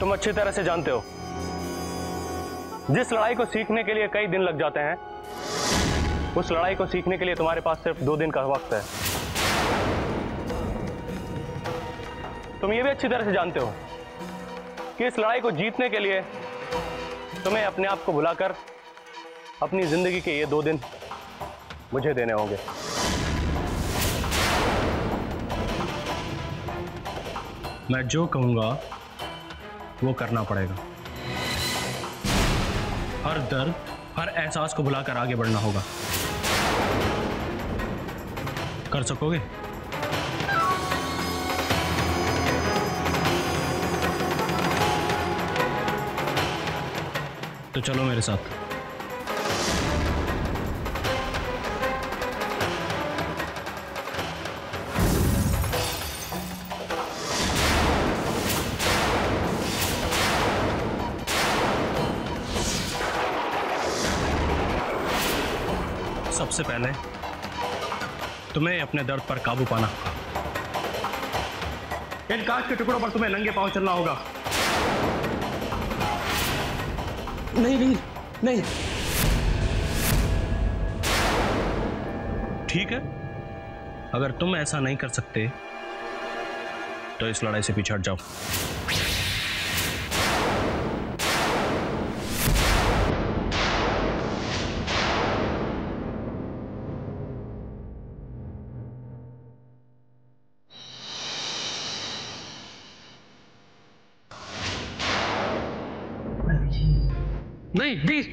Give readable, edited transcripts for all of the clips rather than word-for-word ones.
तुम अच्छी तरह से जानते हो, जिस लड़ाई को सीखने के लिए कई दिन लग जाते हैं, उस लड़ाई को सीखने के लिए तुम्हारे पास सिर्फ 2 दिन का वक्त है। तुम ये भी अच्छी तरह से जानते हो कि इस लड़ाई को जीतने के लिए तुम्हें अपने आप को भुलाकर अपनी जिंदगी के ये 2 दिन मुझे देने होंगे। मैं जो कहूंगा वो करना पड़ेगा। हर दर्द, हर एहसास को भुलाकर आगे बढ़ना होगा। कर सकोगे? तो चलो मेरे साथ। सबसे पहले तुम्हें अपने दर्द पर काबू पाना होगा। इन कांच के टुकड़ों पर तुम्हें नंगे पांव चलना होगा। नहीं वीर, नहीं। ठीक है, अगर तुम ऐसा नहीं कर सकते तो इस लड़ाई से पीछे हट जाओ। नहीं वीर,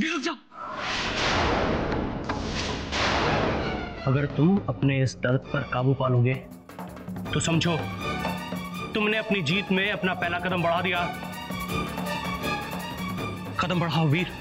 रुक जाओ। अगर तुम अपने इस दर्द पर काबू पा लोगे तो समझो तुमने अपनी जीत में अपना पहला कदम बढ़ा दिया। कदम बढ़ाओ वीर।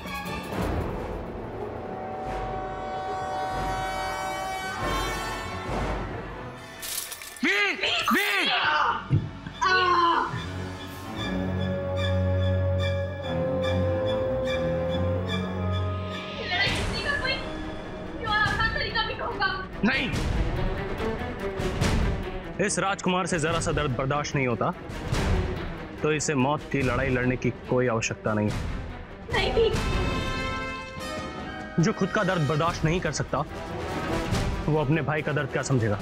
नहीं, इस राजकुमार से जरा सा दर्द बर्दाश्त नहीं होता तो इसे मौत की लड़ाई लड़ने की कोई आवश्यकता नहीं। नहीं। जो खुद का दर्द बर्दाश्त नहीं कर सकता वो अपने भाई का दर्द क्या समझेगा?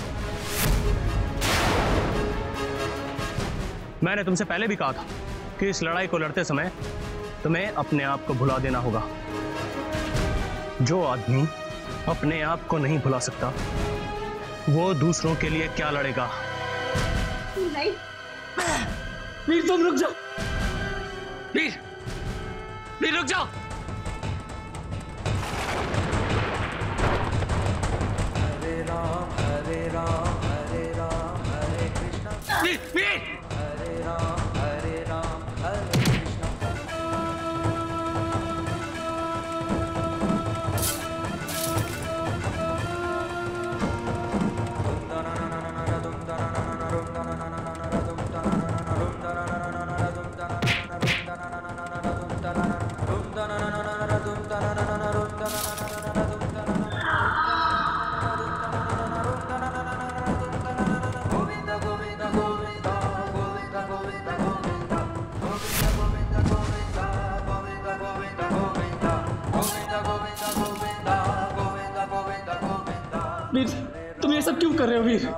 मैंने तुमसे पहले भी कहा था कि इस लड़ाई को लड़ते समय तुम्हें अपने आप को भुला देना होगा। जो आदमी अपने आप को नहीं भुला सकता वो दूसरों के लिए क्या लड़ेगा? नहीं। वीर तुम रुक जाओ। वीर, वीर रुक जाओ। हरे राम हरे राम हरे राम हरे कृष्णा। वीर, वीर। हरे राम हरे कृष्णा। वीर तुम ये सब क्यों कर रहे हो वीर?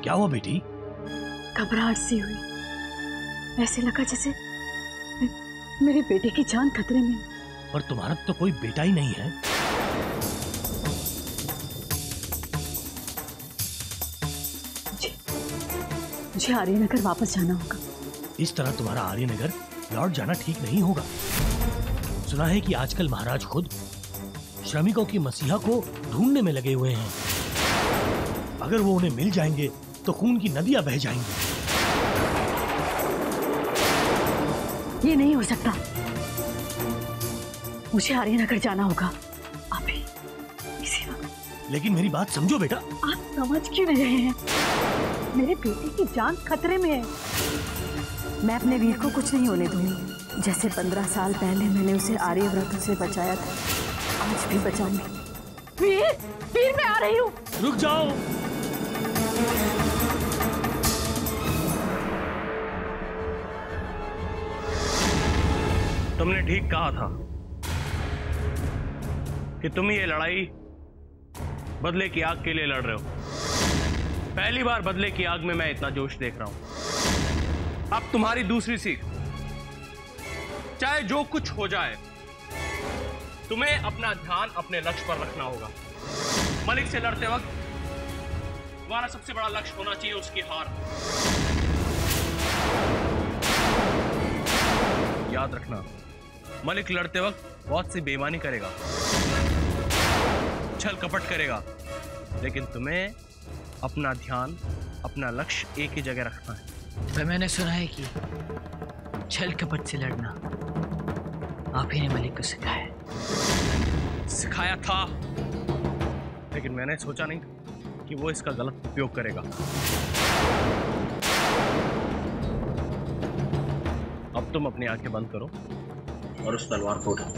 क्या हुआ बेटी? घबराहट सी हुई, ऐसे लगा जैसे मेरे बेटे की जान खतरे में। पर तुम्हारा तो कोई बेटा ही नहीं है। मुझे आर्यनगर वापस जाना होगा। इस तरह तुम्हारा आर्यनगर लौट जाना ठीक नहीं होगा। सुना है कि आजकल महाराज खुद श्रमिकों की मसीहा को ढूंढने में लगे हुए हैं। अगर वो उन्हें मिल जाएंगे तो खून की नदियां बह जाएंगी। ये नहीं हो सकता, मुझे आर्यनगर जाना होगा अभी, इसी वक्त। लेकिन मेरी बात समझो बेटा। आप समझ क्यों नहीं रहे हैं? मेरे बेटे की जान खतरे में है। मैं अपने वीर को कुछ नहीं होने दूंगी। जैसे 15 साल पहले मैंने उसे आर्यव्रतों से बचाया था, आज भी बचाऊंगी। वीर, वीर मैं आ रही हूँ। रुक जाओ। तुमने ठीक कहा था कि तुम ये लड़ाई बदले की आग के लिए लड़ रहे हो। पहली बार बदले की आग में मैं इतना जोश देख रहा हूं। अब तुम्हारी दूसरी सीख, चाहे जो कुछ हो जाए, तुम्हें अपना ध्यान अपने लक्ष्य पर रखना होगा। मलिक से लड़ते वक्त तुम्हारा सबसे बड़ा लक्ष्य होना चाहिए उसकी हार। याद रखना, मलिक लड़ते वक्त बहुत सी बेईमानी करेगा, छल कपट करेगा, लेकिन तुम्हें अपना ध्यान, अपना लक्ष्य एक ही जगह रखना है। पर मैंने सुना है कि छल कपट से लड़ना आप ही ने मलिक को सिखाया था, लेकिन मैंने सोचा नहीं कि वो इसका गलत उपयोग करेगा। अब तुम अपनी आंखें बंद करो और उस तलवार को उठाओ।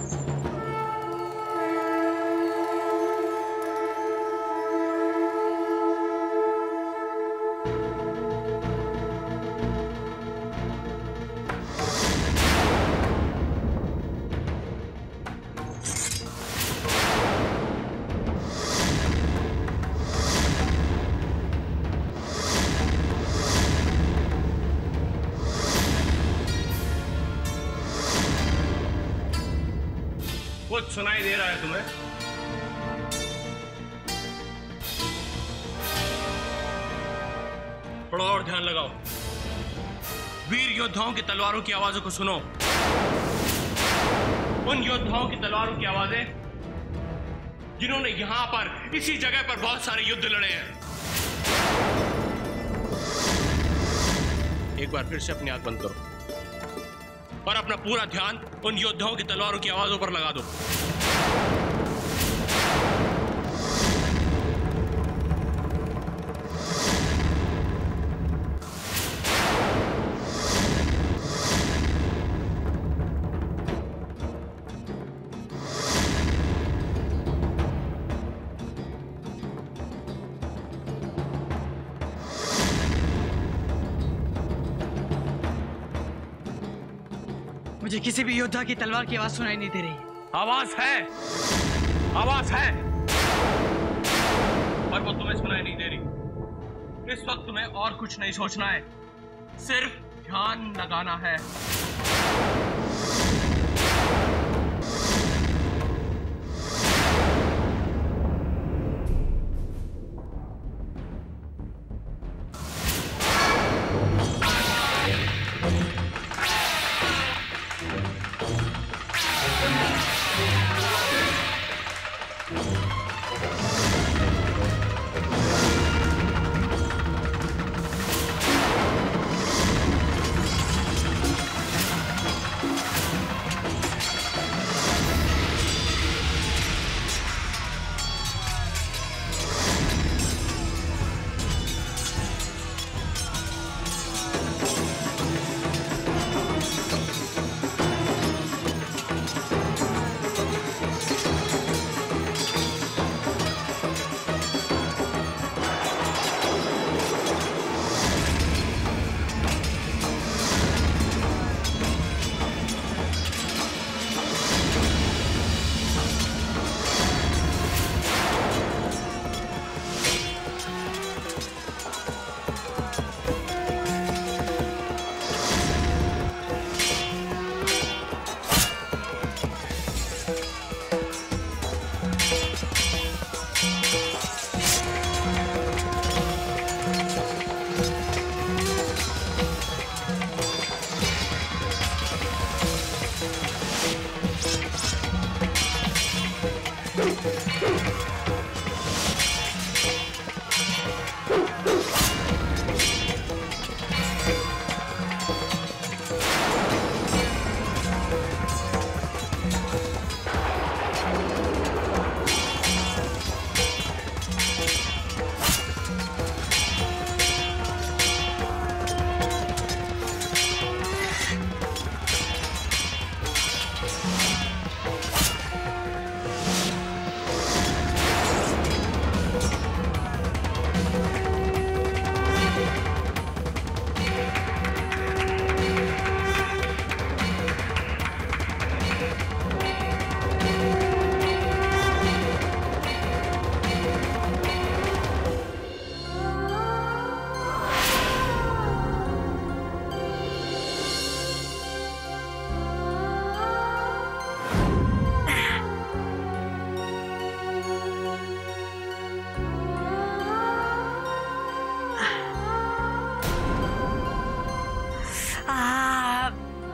कुछ सुनाई दे रहा है तुम्हें? थोड़ा और ध्यान लगाओ। वीर योद्धाओं की तलवारों की आवाजों को सुनो। उन योद्धाओं की तलवारों की आवाजें जिन्होंने यहां पर इसी जगह पर बहुत सारे युद्ध लड़े हैं। एक बार फिर से अपनी आंख बंद करो और अपना पूरा ध्यान उन योद्धाओं की तलवारों की आवाजों पर लगा दो। मुझे किसी भी योद्धा की तलवार की आवाज सुनाई नहीं दे रही। आवाज है, आवाज है, पर वो तुम्हें सुनाई नहीं दे रही। इस वक्त तुम्हें और कुछ नहीं सोचना है, सिर्फ ध्यान लगाना है।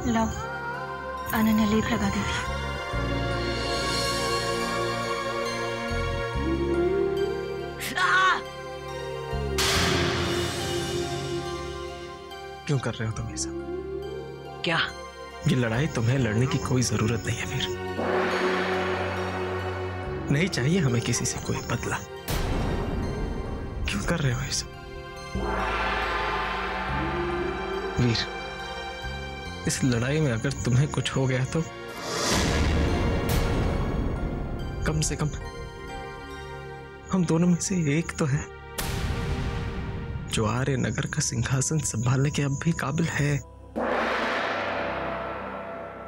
लो, अनन्या लेप लगा देती। क्यों कर रहे हो तुम ये सब? क्या? ये लड़ाई तुम्हें लड़ने की कोई जरूरत नहीं है वीर। नहीं चाहिए हमें किसी से कोई बदला। क्यों कर रहे हो ये सब? वीर, इस लड़ाई में अगर तुम्हें कुछ हो गया तो कम से कम हम दोनों में से एक तो है जो आर्य नगर का सिंहासन संभालने के अब भी काबिल है।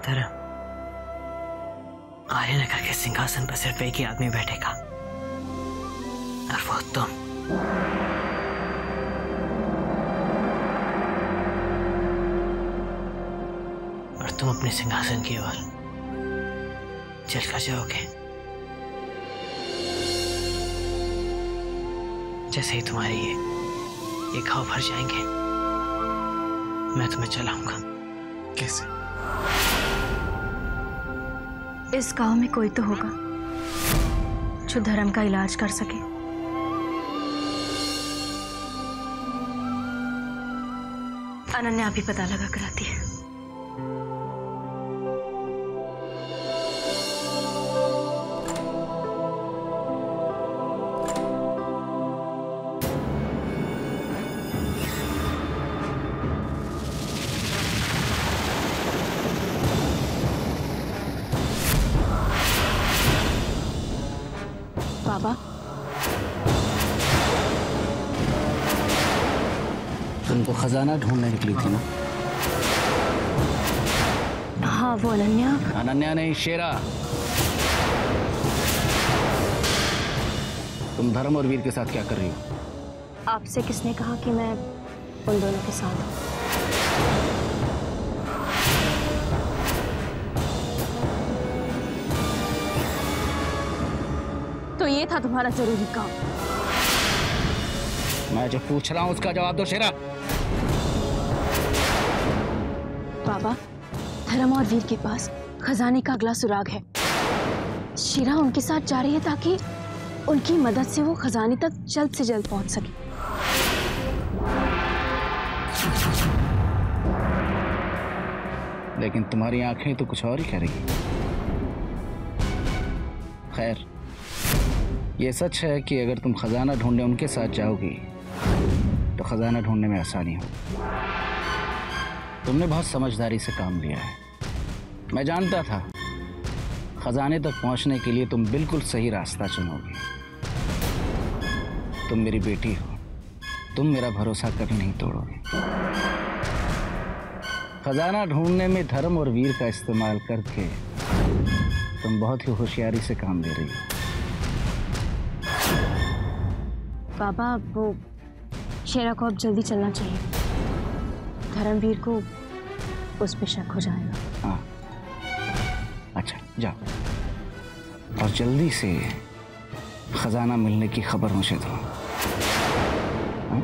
धर्म, आर्य नगर के सिंहासन पर सिर्फ एक ही आदमी बैठेगा और वो तुम। और तुम अपने सिंहासन की ओर चलकर जाओगे जैसे ही तुम्हारी ये घाव भर जाएंगे, मैं तुम्हें चलाऊंगा। कैसे? इस गांव में कोई तो होगा जो धर्म का इलाज कर सके। अनन्या अभी पता लगा कर आती है। बाबा, तुम तो खजाना ढूंढने निकली थी ना? हाँ, वो अनन्या। अनन्या नहीं, शेरा। तुम धर्म और वीर के साथ क्या कर रही हो? आपसे किसने कहा कि मैं उन दोनों के साथ हूँ? तो ये था तुम्हारा जरूरी काम? मैं जो पूछ रहा हूं उसका जवाब दो शेरा। बाबा, धर्म और वीर के पास खजाने का अगला सुराग है। शेरा उनके साथ जा रही है ताकि उनकी मदद से वो खजाने तक जल्द से जल्द पहुंच सके। लेकिन तुम्हारी आंखें तो कुछ और ही कह रही। खैर, ये सच है कि अगर तुम खजाना ढूंढने उनके साथ जाओगी तो खजाना ढूंढने में आसानी हो। तुमने बहुत समझदारी से काम लिया है। मैं जानता था खजाने तक पहुंचने के लिए तुम बिल्कुल सही रास्ता चुनोगी। तुम मेरी बेटी हो, तुम मेरा भरोसा कभी नहीं तोड़ोगे। खजाना ढूंढने में धर्म और वीर का इस्तेमाल करके तुम बहुत ही होशियारी से काम ले रही हो। बाबा, वो शेरा को अब जल्दी चलना चाहिए। धर्मवीर को उस पे शक हो जाएगा। हाँ, अच्छा जाओ और जल्दी से खजाना मिलने की खबर मुझे दो। हाँ?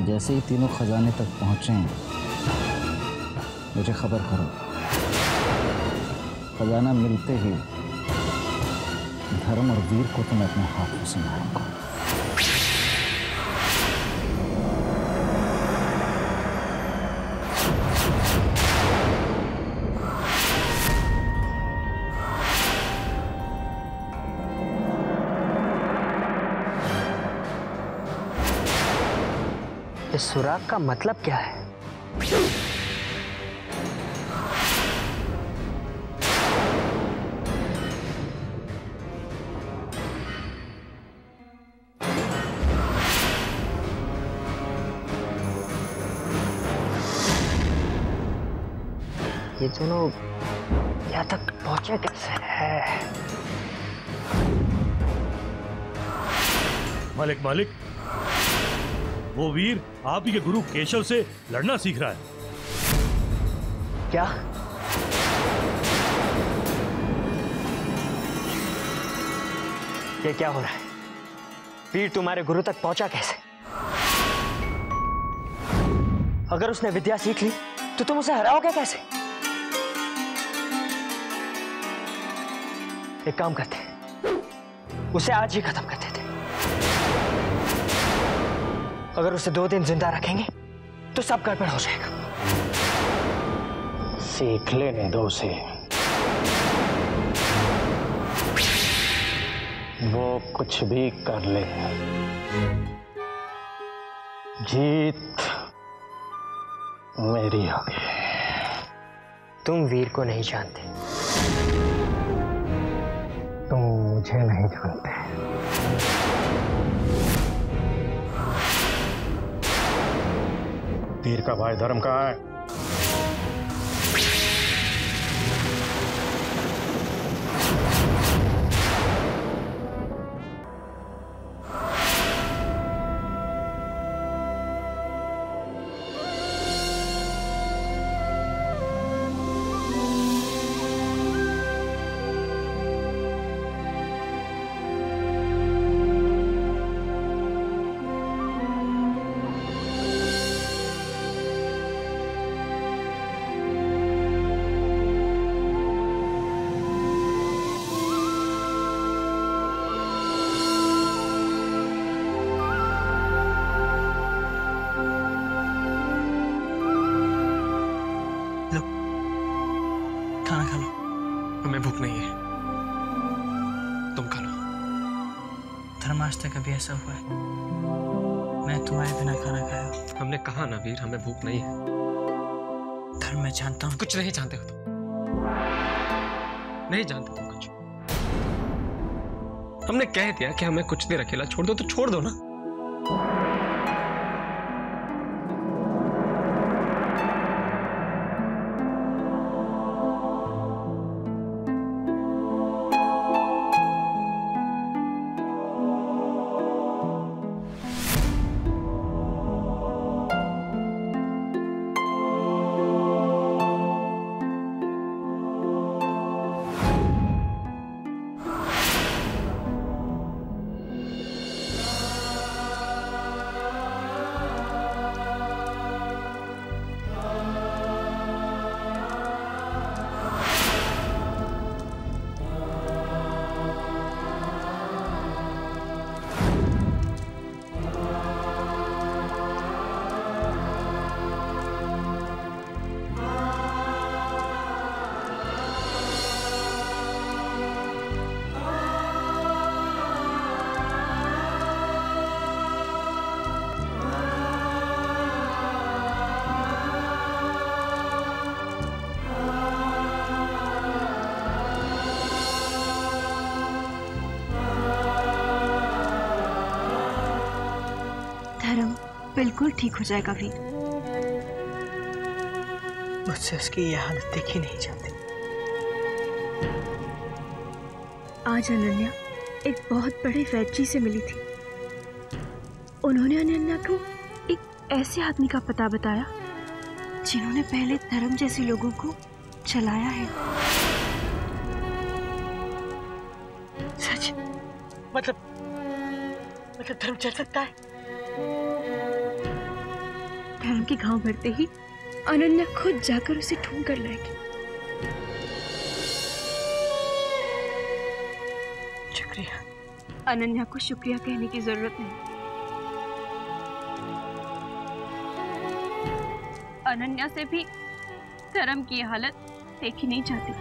जैसे ही तीनों खजाने तक पहुंचे मुझे खबर करो। खजाना मिलते ही धर्म और वीर को तुम्हें अपने हाथों से मारूंगा। इस सुराग का मतलब क्या है? ये दोनों यहाँ तक पहुंचे कैसे हैं? मालिक मालिक, वो वीर आप ही के गुरु केशव से लड़ना सीख रहा है। क्या? ये क्या हो रहा है? वीर तुम्हारे गुरु तक पहुंचा कैसे? अगर उसने विद्या सीख ली तो तुम उसे हराओगे कैसे? एक काम करते, उसे आज ही खत्म कर देते। अगर उसे 2 दिन जिंदा रखेंगे तो सब गड़बड़ हो जाएगा। सीख लेने दो उसे, वो कुछ भी कर ले, जीत मेरी होगी। तुम वीर को नहीं जानते, तुम मुझे नहीं जानते। वीर का भाई धर्म कहाँ है? खाना खा लो। हमें भूख नहीं है, तुम खा लो। धर्म आज तक कभी ऐसा हुआ है मैं तुम्हारे बिना खाना खाया? हमने कहा ना वीर, हमें भूख नहीं है। धर्म मैं जानता हूँ। कुछ नहीं जानते हो तुम, नहीं जानते तुम कुछ। हमने कह दिया कि हमें कुछ देर अकेला छोड़ दो तो छोड़ दो ना। बिल्कुल ठीक हो जाएगा वीर। मुझसे उसकी यह हालत देखी नहीं जाती। आज अनन्या एक बहुत बड़े वैद्य जी से मिली थी। उन्होंने अनन्या को एक ऐसे आदमी का पता बताया जिन्होंने पहले धर्म जैसे लोगों को चलाया है। सच? मतलब धर्म चल सकता है? धर्म के घाव भरते ही अनन्या खुद जाकर उसे ढूंढ कर लाएगी। शुक्रिया। अनन्या को शुक्रिया कहने की जरूरत नहीं। अनन्या से भी धर्म की हालत देखी नहीं जाती।